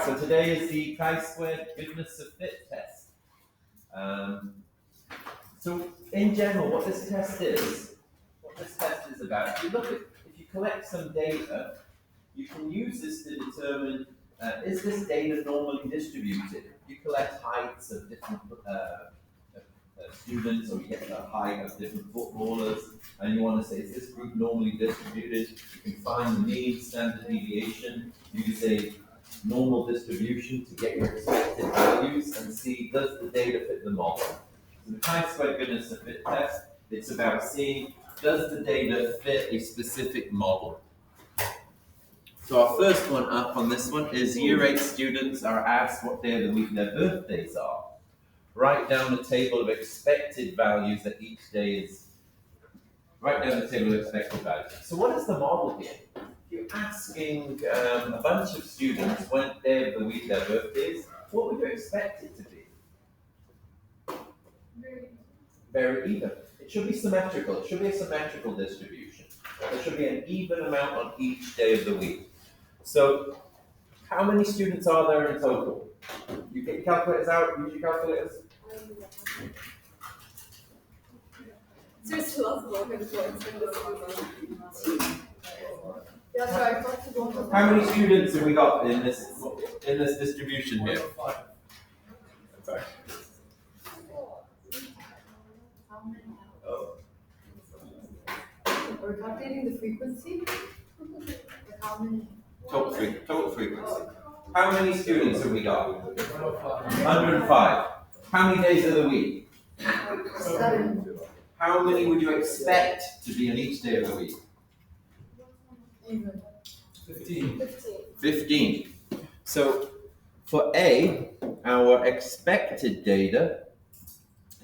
right, so today is the chi-squared goodness of fit test. So in general, what this test is about, if you collect some data, you can use this to determine, is this data normally distributed? You collect heights of different students, or you get the height of different footballers, and you want to say, is this group normally distributed? You can find the mean, standard deviation, use a normal distribution to get your expected values, and see, does the data fit the model? So the chi-squared goodness of fit test, it's about seeing, does the data fit a specific model? So our first one up on this one is Year 8 students are asked what day of the week their birthdays are. Write down a table of expected values that each day is. Write down the table of expected values. So what is the model here? You're asking a bunch of students what day of the week their birthdays, what would you expect it to be? Very even. It should be symmetrical. It should be a symmetrical distribution. There should be an even amount on each day of the week. So how many students are there in total? You get your calculators out, use your calculators. How many students have we got in this distribution here? We're calculating the frequency? How many? Total frequency. How many students have we got? 105. How many days of the week? 7. How many would you expect to be on each day of the week? Even. 15. So for A, our expected data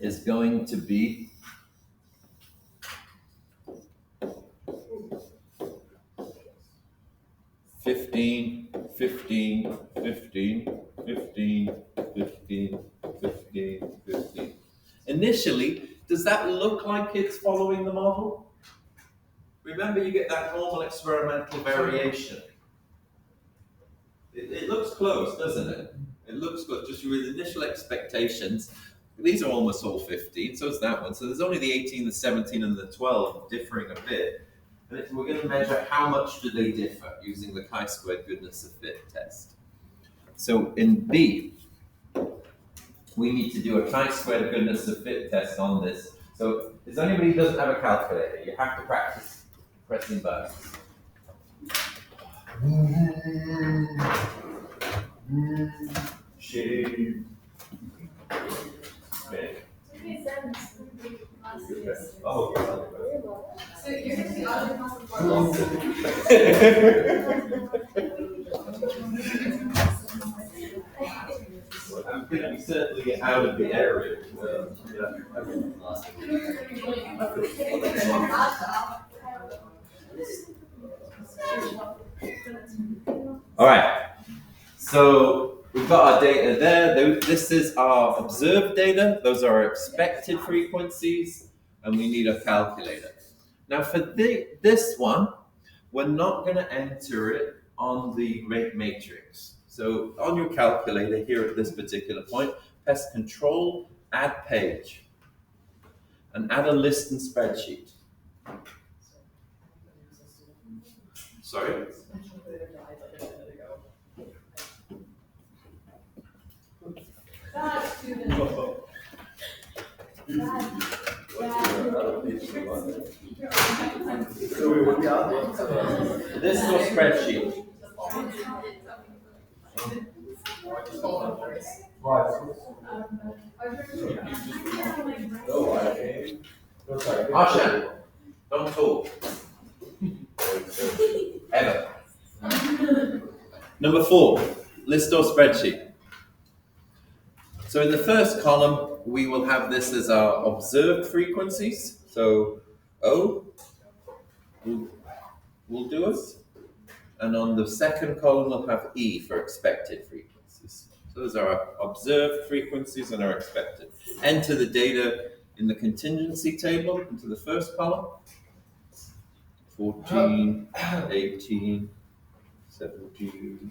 is going to be 15, 15, 15, 15, 15, 15, 15. Initially, does that look like it's following the model? Remember, you get that normal experimental variation. It looks close, doesn't it? It looks close, just with initial expectations. These are almost all 15, so is that one. So there's only the 18, the 17, and the 12 differing a bit. And we're going to measure how much do they differ using the chi-squared goodness of fit test. So in B, we need to do a chi-squared goodness of fit test on this. So is there anybody who doesn't have a calculator? You have to practice pressing buttons. Shade. Oh, So you're going to be other I'm going to be certainly out of the area. All right. So we've got our data there. This is our observed data. Those are our expected frequencies, and we need a calculator. Now for this one, we're not going to enter it on the rate matrix. So on your calculator here at this particular point, press Control, Add Page, and add a list and spreadsheet. Sorry? This is your spreadsheet. Asha, don't talk. Ever. Number 4, list or spreadsheet. So in the first column, we will have this as our observed frequencies. So O will do us. And on the second column, we'll have E for expected frequencies. So those are our observed frequencies and our expected. Enter the data in the contingency table into the first column. 14, 18, 17,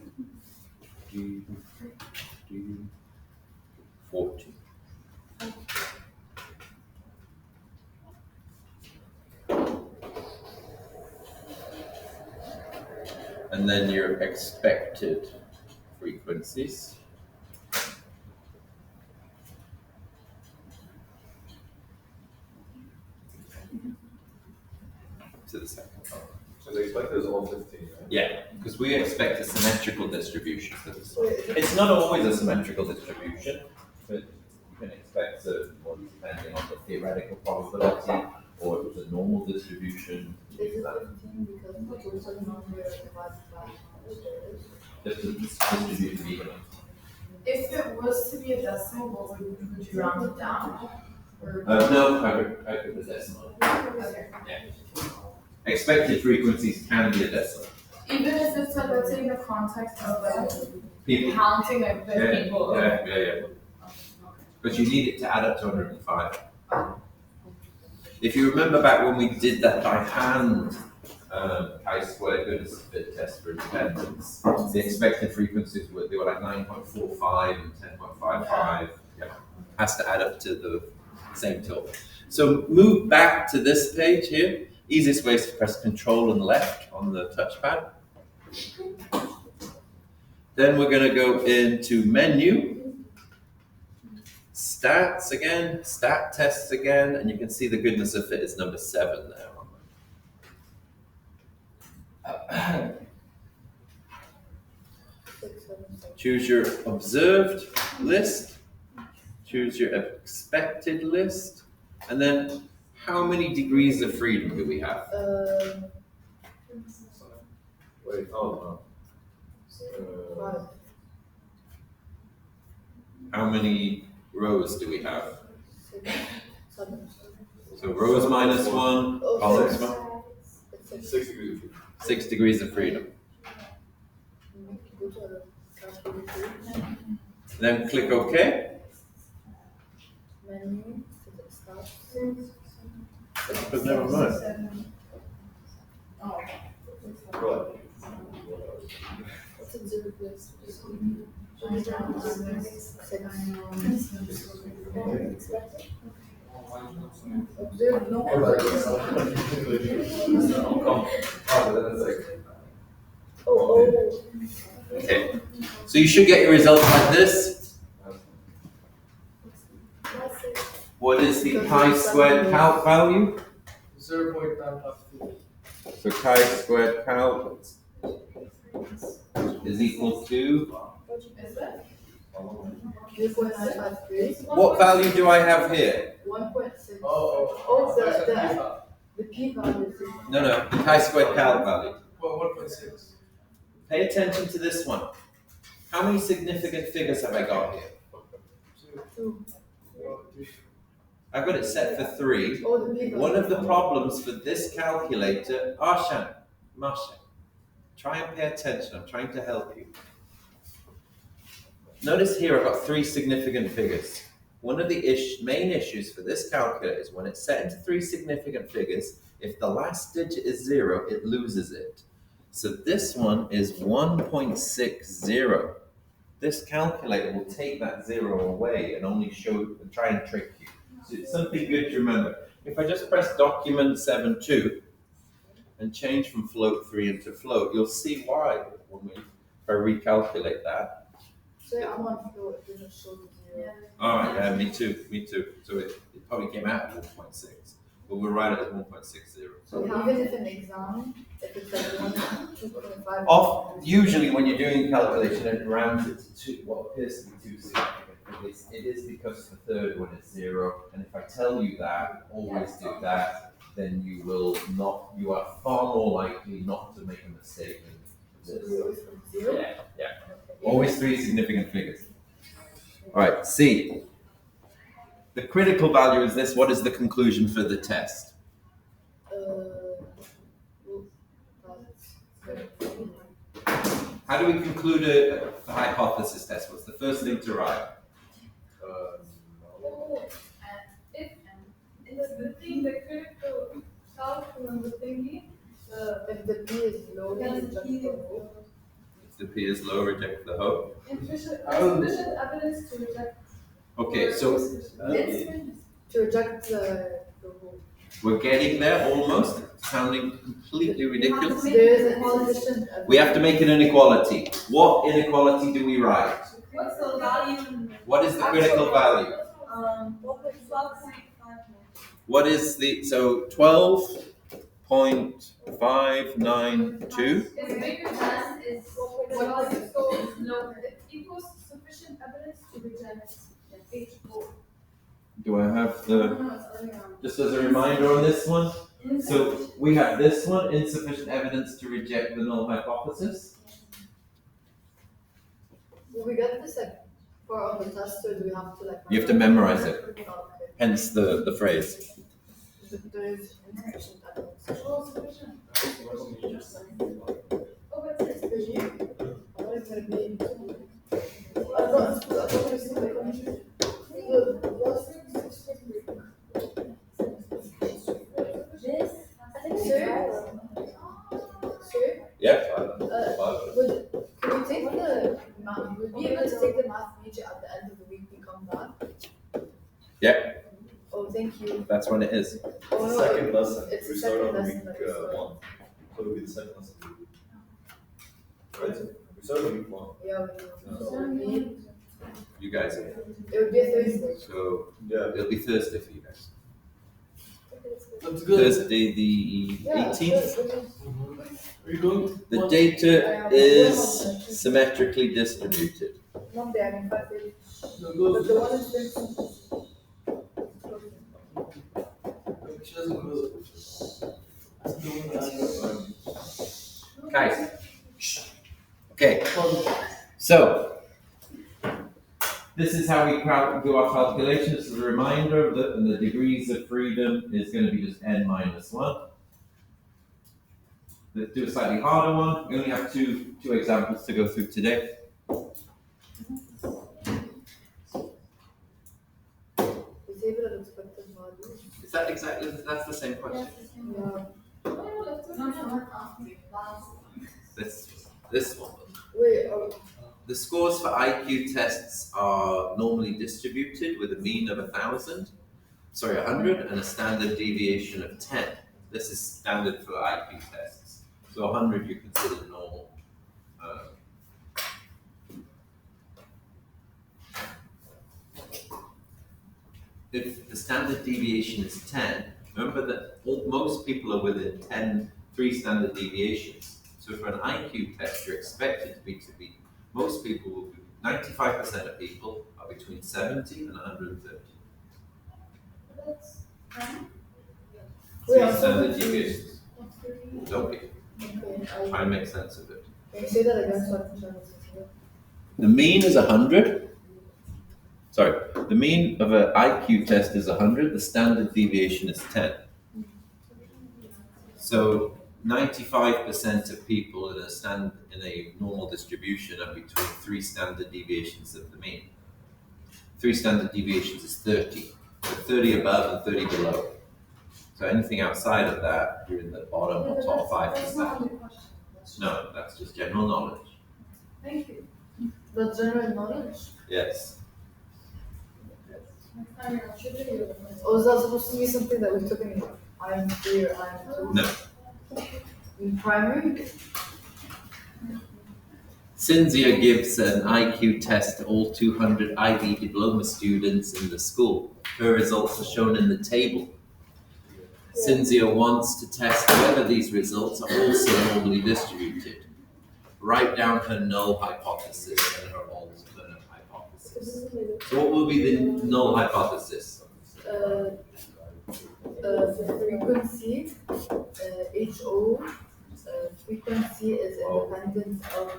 40. And then your expected frequencies. To the second column. So they expect there's all 15, right? Yeah, because we expect a symmetrical distribution for this one. It's not always a symmetrical distribution, but you can expect certain ones depending on the theoretical probability, or if it's a normal distribution. Is it 15 because the total number divided by Just to distribute it evenly. If it was to be a decimal, what would you round it down? Or No, I put the decimal. okay. Expected frequencies can be a decimal. Even if it's like, let's say in the context of like People. counting like the people. Yeah. But you need it to add up to 105. If you remember back when we did that by hand chi-square goodness fit test for independence, the expected frequencies were like 9.45 and 10.55. Yeah. Has to add up to the same total. So move back to this page here. Easiest way is to press Control and left on the touchpad. Then we're going to go into menu, stats again, stat tests again, and you can see the goodness of fit is number 7 there. Choose your observed list, choose your expected list, and then how many degrees of freedom do we have? Wait, oh, How many rows do we have? 7. So rows minus 1, columns 1. 6 degrees. 6 degrees of freedom. Go to calculation. Then click OK. Menu, start. But never mind. Oh. What? What's observed list? Observed no. Oh. Okay. So you should get your results like this. What is the chi-squared calc value? 0.952. So chi-squared calc is equal to, Is it? 0.953. what value do I have here? 1.6. Oh, The p value is No, the chi-squared calc value. well, 1.6. Pay attention to this one. How many significant figures have I got here? 2. I've got it set for 3. Oh, the p value. One of the problems for this calculator, Masha, try and pay attention. I'm trying to help you. Notice here I've got 3 significant figures. One of the main issues for this calculator is when it's set into 3 significant figures, if the last digit is 0, it loses it. So this one is 1.60. This calculator will take that 0 away and only try and trick you. So it's something good to remember. If I just press document 7.2 and change from float 3 into float, you'll see why if I recalculate that. So I'm on floor, it doesn't show the 0. All right, yeah, me too. So it probably came out at 1.6, but we're right at 1.60. So even if an exam, if it's like 2.5. Usually when you're doing calculation, it rounds it to what appears to be 2 significant. It is because the third one is 0, and if I tell you that, always do that, then you are far more likely not to make a mistake than So this. 0 is from 0? Yeah. Always 3 significant figures. All right, C. The critical value is this. What is the conclusion for the test? How do we conclude a hypothesis test? What's the first thing to write? The thing, the critical calculus, the thingy, If the p is low, then it's just low. the P is low, reject the whole. Insufficient Oh. evidence to reject. Okay, so To reject the whole. we're getting there almost, sounding completely ridiculous. There is insufficient evidence. We have to make an inequality. What inequality do we write? What's the value? What is the critical value? 12.5. What is the, so 12.592? Is bigger than is what is so no, it equals sufficient evidence to reject H4. Do I have the, just as a reminder on this one? So we have this one, insufficient evidence to reject the null hypothesis. Will we get this like for on the test, or do we have to like? You have to memorize it, Okay. hence the phrase. There is insufficient evidence. Oh, sufficient. Oh, but it's For you, what is gonna be? I thought it was like the last. Sir? Sir? Yeah? Can we take the math, would we be able to take the math major at the end of the week we come back? Yeah. Oh, thank you. That's when it is. Oh, no, Second lesson. it's We the start second on the lesson week that we start. 1. So it'll be the second lesson. Right? We start on week 1. Yeah, so it would be, You guys. it would be a Thursday. So Yeah. it'll be Thursday for you guys. That's good. Thursday the Yeah, 18th. sure. Are you going? The What? data is symmetrically distributed. Monday, I mean, 5:30. No, But go. the one is Thursday. She doesn't go. That's the one that Guys. Shh. Okay, I- so this is how we do our calculation. This is a reminder that the degrees of freedom is going to be just n minus 1. Let's do a slightly harder one. We only have two examples to go through today. Disable unexpected values. Is that exactly, that's the same question? Yeah. This one. Wait, oh, The scores for IQ tests are normally distributed with a mean of 100 and a standard deviation of 10. This is standard for IQ tests. So 100 you consider normal. If the standard deviation is 10, remember that most people are within 3 standard deviations. So for an IQ test, you're expected to be, most people will be, 95% of people are between 70 and 130. wait, 3 I'm so standard confused. deviations. Don't be. Okay, Try and make sense of it. can you say that again so I can try to listen to it? The mean is 100. Sorry, the mean of an IQ test is 100. The standard deviation is 10. So 95% of people in a normal distribution are between 3 standard deviations of the mean. 3 standard deviations is 30. So 30 above and 30 below. So anything outside of that, you're in the bottom or top 5%. No, that's just general knowledge. Thank you. But general knowledge? Yes. Or is that supposed to be something that we took in IM3 or IM2? No. In primary? Cynthia gives an IQ test to all 200 IB diploma students in the school. Her results are shown in the table. Cynthia wants to test whether these results are also normally distributed. Write down her null hypothesis and her alternate hypothesis. So what will be the null hypothesis? Frequency, HO, frequency is independent of,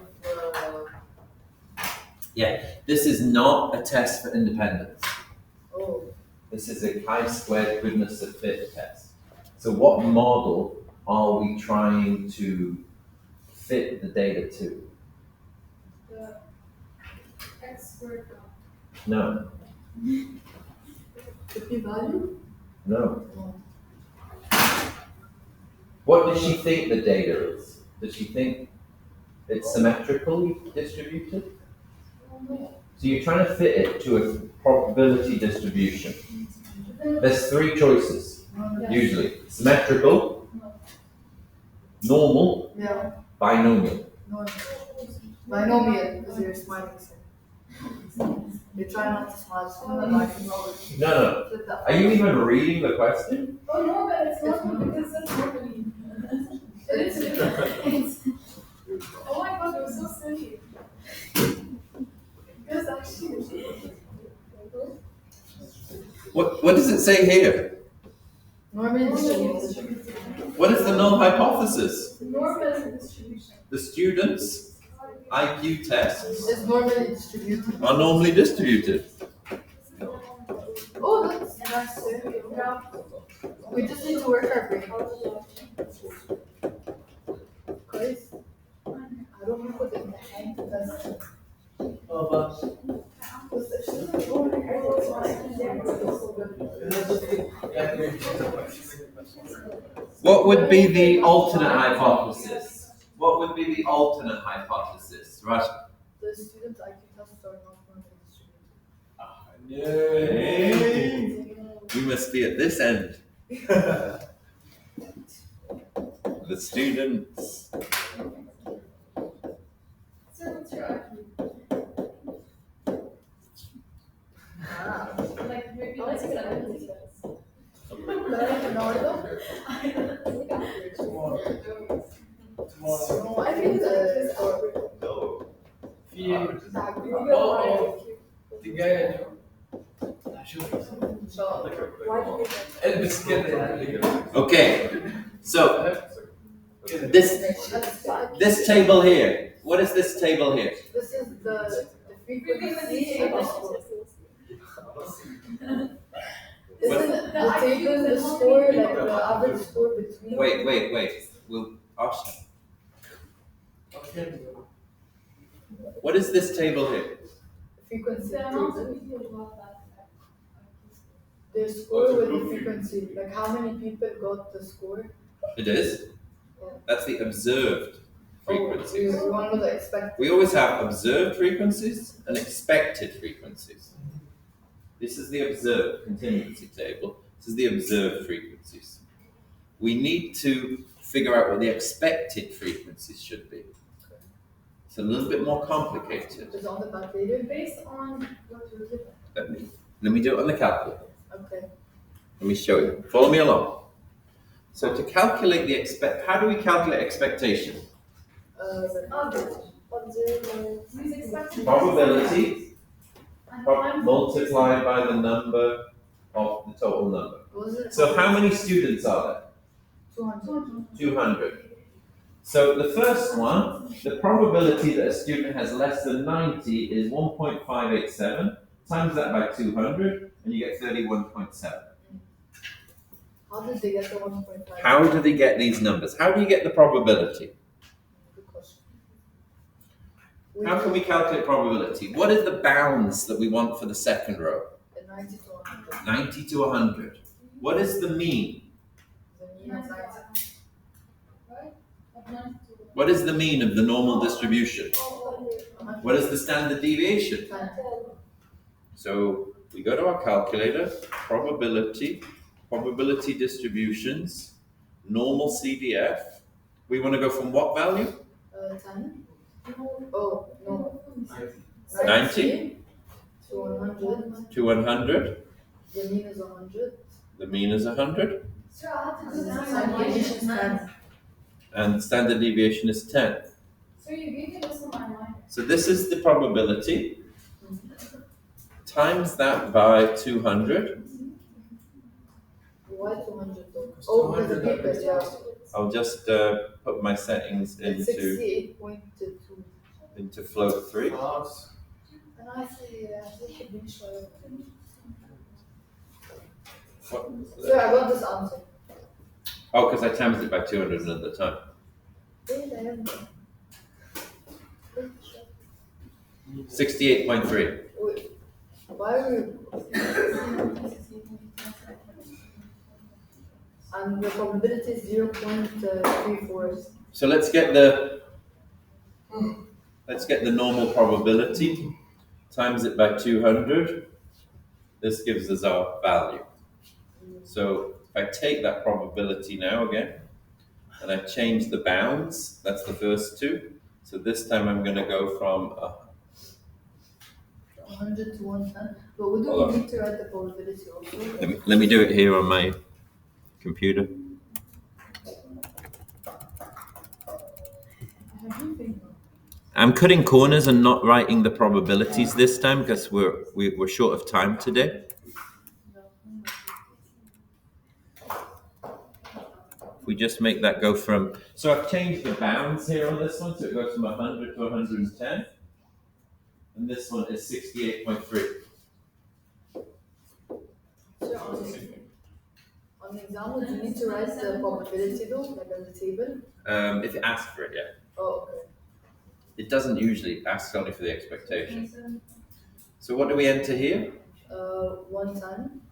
Yeah, this is not a test for independence. oh, This is a chi-squared goodness of fit test. So what model are we trying to fit the data to? The X squared. No, the p-value? no. What does she think the data is? Does she think it's symmetrically distributed. So you're trying to fit it to a probability distribution. There's three choices, usually. Symmetrical, normal, Yeah. binomial. Binomial, because you're smiling. You try not to smile. No. Are you even reading the question? Oh no, but it's not because that's normally. Oh my god, you're so silly. Because actually. What does it say here? Normally distributed. What is the null hypothesis? Normal distribution. The students' IQ tests It's normally distributed. are normally distributed. Oh, that's nice. Yeah. We just need to work our brain. Guys, I don't know what in the hand does. Oh, but What would be the alternate hypothesis? What would be the alternate hypothesis? Right. The students' IQ tests are not normally distributed. We must be at this end. The students. So what's your IQ? Like maybe like 70. No, I think the No. في تجاه شوف البس كده يعني Okay. So this table here. What is this table here? This is the frequency of the score. Isn't the table the score, like the average score between? Wait. We'll ask. What is this table here? Frequency The amount table. of people who have that. The score with the frequency, like how many people got the score? It is. That's the observed frequencies. Oh, you want to know the expected. We always have observed frequencies and expected frequencies. This is the observed contingency table. This is the observed frequencies. We need to figure out what the expected frequencies should be. It's a little bit more complicated. It's on the calculator. Based on what you're given. Let me do it on the calculator. Okay. Let me show you. Follow me along. So to calculate the how do we calculate expectation? Use expected Probability and find multiplied by the number of the total number. Was it? So how many students are there? 200. 200. So the first one, the probability that a student has less than 90 is 1.587. Times that by 200, and you get 31.7. How did they get the 1.5? How do they get these numbers? How do you get the probability? Good question. How can we calculate probability? What is the bounds that we want for the second row? 90 to 100. 90 to 100. What is the mean? The mean of 90. What is the mean of the normal distribution? What is the standard deviation? 10. So we go to our calculator, probability distributions, normal CDF. We want to go from what value? 10. Oh, no. 90 to 100. to 100. The mean is 100. The mean is 100. So I have to do And the this standard deviation is 10. And standard deviation is 10. So you gave me this in my mind. So this is the probability. Times that by 200. Why 200? Oh, because the paper, yeah. I'll just put my settings It's into 68.2. float 3. خلاص أنا عايزة يحبني شوية. So I got this answer. Oh, because I times it by 200 another time. إيه ده يا ابني؟ 68.3. Wait, why are we? And the probability is 0.34. So let's get the Let's get the normal probability, times it by 200. This gives us our value. So if I take that probability now again, and I change the bounds, that's the first two. So this time I'm going to go from 100 to 110. But wouldn't Hold we on. need to write the probability also? let me do it here on my computer. I'm cutting corners and not writing the probabilities this time because we're short of time today. We just make that go from, so I've changed the bounds here on this one, so it goes from 100 to 110. And this one is 68.3. So on the example, do you need to write the probability though, like on the table? If it asks for it, yeah. Oh, okay. It doesn't usually ask only for the expectation. So what do we enter here? 110.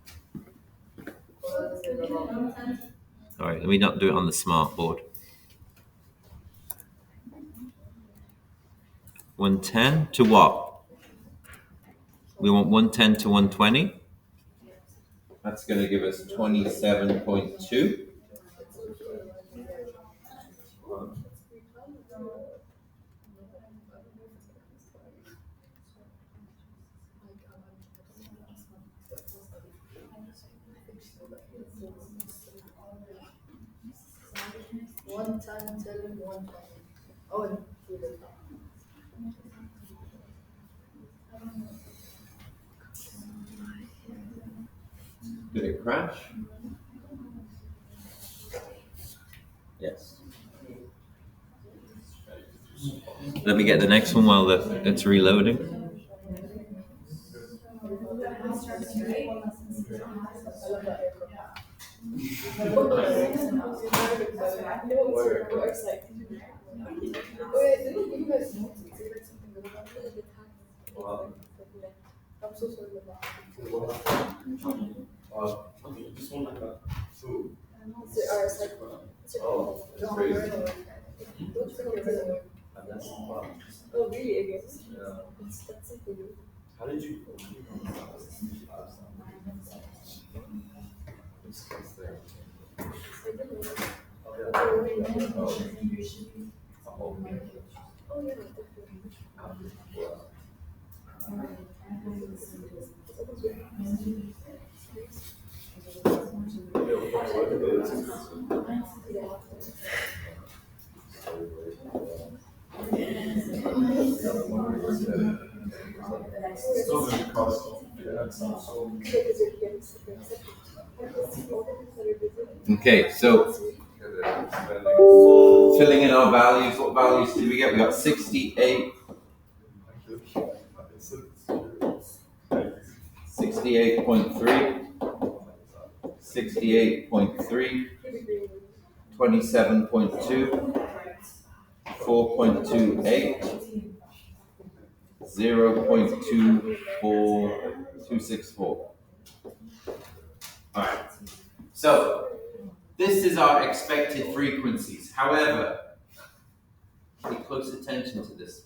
All right, let me not do it on the smart board. 110 to what? We want 110 to 120. That's going to give us 27.2. One ten till 120. Oh, and through the top. Did it crash? Yes. Let me get the next one while it's reloading. I'm so sorry about This one like that. Two. Oh, That's crazy. Oh, really? Again? Yeah. That's it for you. How did you? Oh, yeah, Still gonna cost. Yeah, so. Okay, so filling in our values, what values did we get? We got 68, 68.3, 68.3, 27.2, 4.28, 0.24264. All right. So this is our expected frequencies. However, pay close attention to this.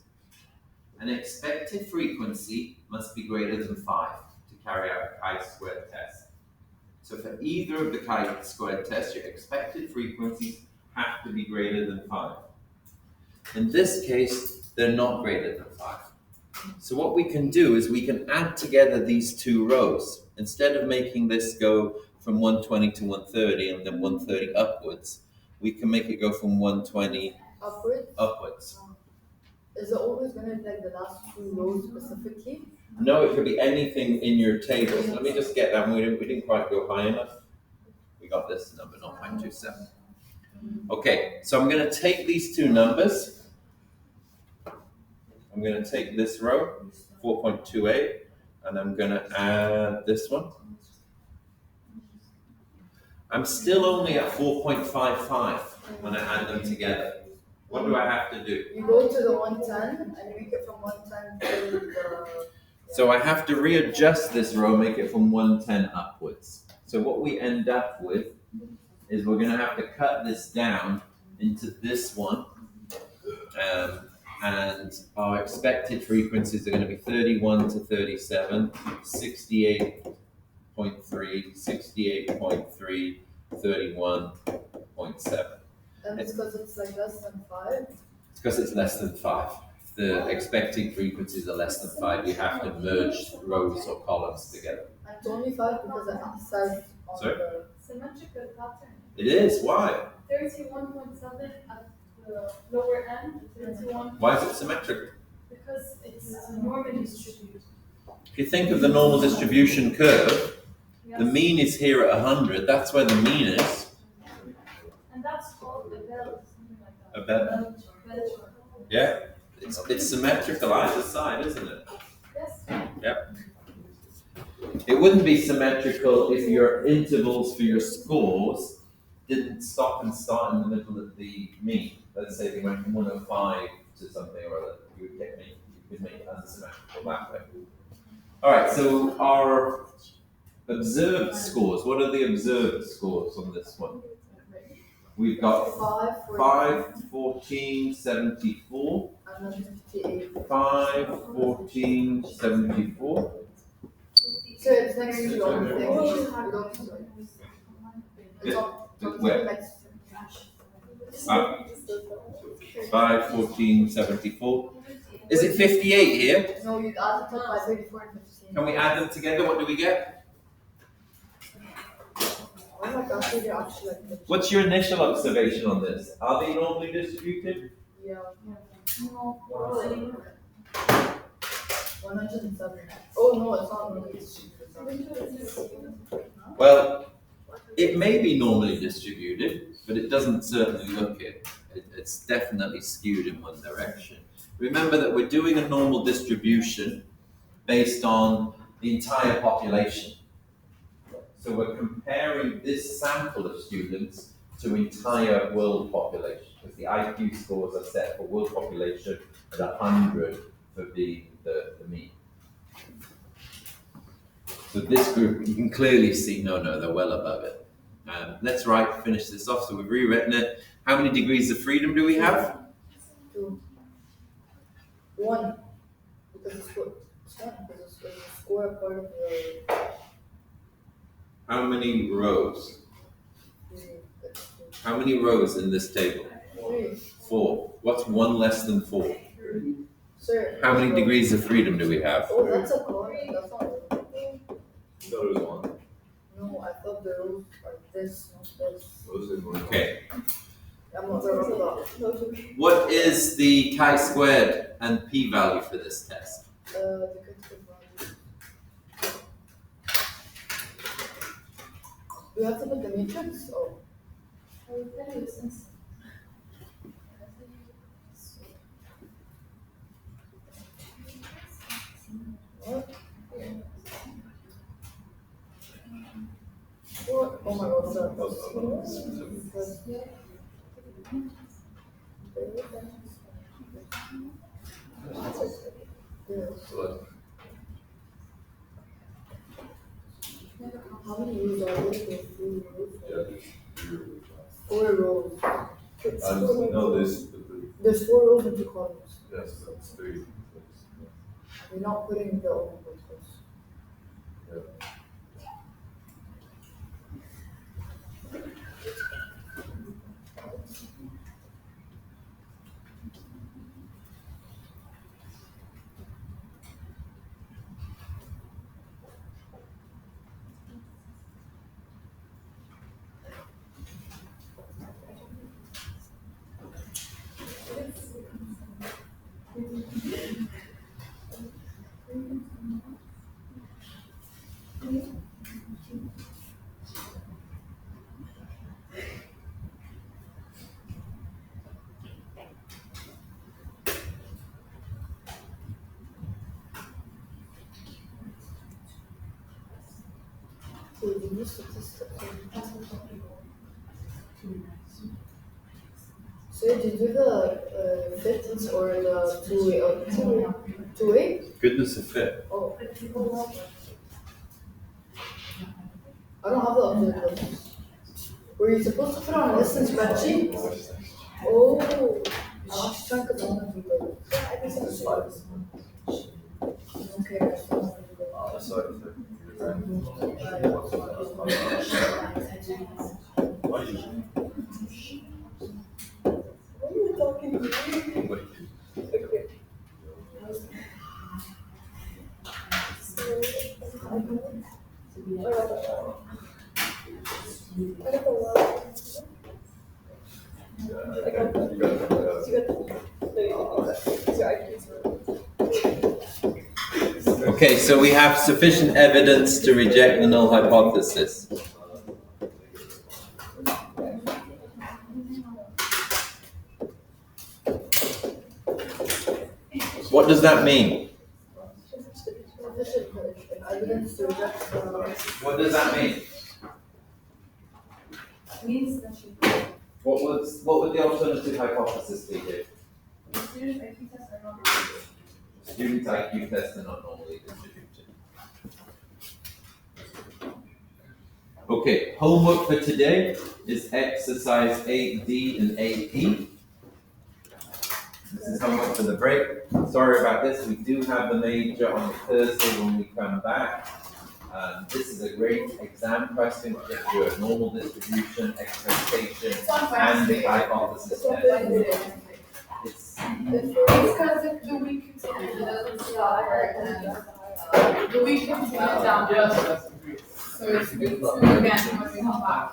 An expected frequency must be greater than 5 to carry out a chi-squared test. So for either of the chi-squared tests, your expected frequencies have to be greater than 5. In this case, they're not greater than 5. So what we can do is we can add together these two rows. Instead of making this go from 120 to 130 and then 130 upwards, we can make it go from 120 upwards. Is it always going to be like the last two rows specifically? No, it could be anything in your tables. Let me just get that. We didn't quite go high enough. We got this number, 0.27. Okay, so I'm going to take these two numbers. I'm going to take this row, 4.28, and I'm going to add this one. I'm still only at 4.55 when I add them together. What do I have to do? You go to the 110 and you make it from 110 to the... So I have to readjust this row, make it from 110 upwards. So what we end up with is we're going to have to cut this down into this one. And our expected frequencies are going to be 31 to 37, 68.3, 68.3, 31.7. And it's because it's like less than 5. It's because it's less than 5. The expecting frequencies are less than 5. You have to merge rows or columns together. And it's only 5 because it says on Sorry? the. Symmetrical pattern. It is. Why? 31.7 at the lower end, 31. Why is it symmetrical? Because it's normally distributed. If you think of the normal distribution curve, Yes. the mean is here at 100. That's where the mean is. And that's called a bell, something like that. A bell. Bell chart. Yeah. It's symmetrical either side, isn't it? Yes. It wouldn't be symmetrical if your intervals for your scores didn't stop and start in the middle of the mean. Let's say they went from 105 to something or other. You could make it as a symmetrical that way. All right, so our observed scores. What are the observed scores on this one? We've got 5, 14, 74. And then 58. 5, 14, 74. So it's next to the other thing. It's on Where? next. 5, 14, 74. Is it 58 here? No, you'd add it up by 34 and 15. Can we add them together? What do we get? Oh my gosh, you're actually like this. What's your initial observation on this? Are they normally distributed? Yeah. No. 107. Oh no, it's not really distributed. Well, it may be normally distributed, but it doesn't certainly look it. It's definitely skewed in one direction. Remember that we're doing a normal distribution based on the entire population. So we're comparing this sample of students to entire world population, because the IQ scores are set for world population at 100 for being the mean. So this group, you can clearly see, no, they're well above it. Let's finish this off. So we've rewritten it. How many degrees of freedom do we have? 2. 1. Because it's one, because it's the square part of the. How many rows? 3. How many rows in this table? 3. 4. What's 1 less than 4? Sir. How many degrees of freedom do we have? Oh, that's a column. That's not. No, there was one. No, I thought the rows are this, not this. Those are one. Okay. I'm not sure about that. What is the chi-squared and p-value for this test? The critical value. Do you have to put the matrix? Oh. I will tell you since. What? What? Oh my god, sir. How many rows are there? 3 rows? Yeah, 4 rows. no, there's There's 4 rows and 2 columns. yes, that's 3. We're not putting the open rows. So we use statistics. So did you do the fifths or the two-way? Goodness of fit. Oh. I don't have the updated ones. Were you supposed to put on a list and spreadsheet? Oh. just trying to go on Google. It's five. Okay, that's fine. Sorry. What is it? Why are you talking to me? Wait. Okay. Okay, so we have sufficient evidence to reject the null hypothesis. What does that mean? What does that mean? Means that you What would the alternative hypothesis be here? student IQ tests are not repeated. Student IQ tests are not normally distributed. Okay, homework for today is exercise 8D and 8E. This is homework for the break. Sorry about this, we do have the major on Thursday when we come back. This is a great exam question to get you a normal distribution, expectation, and the hypothesis test. It's Because if the week continues, it doesn't start, and the week continues down. Yes, that's great. So it's again when we come back.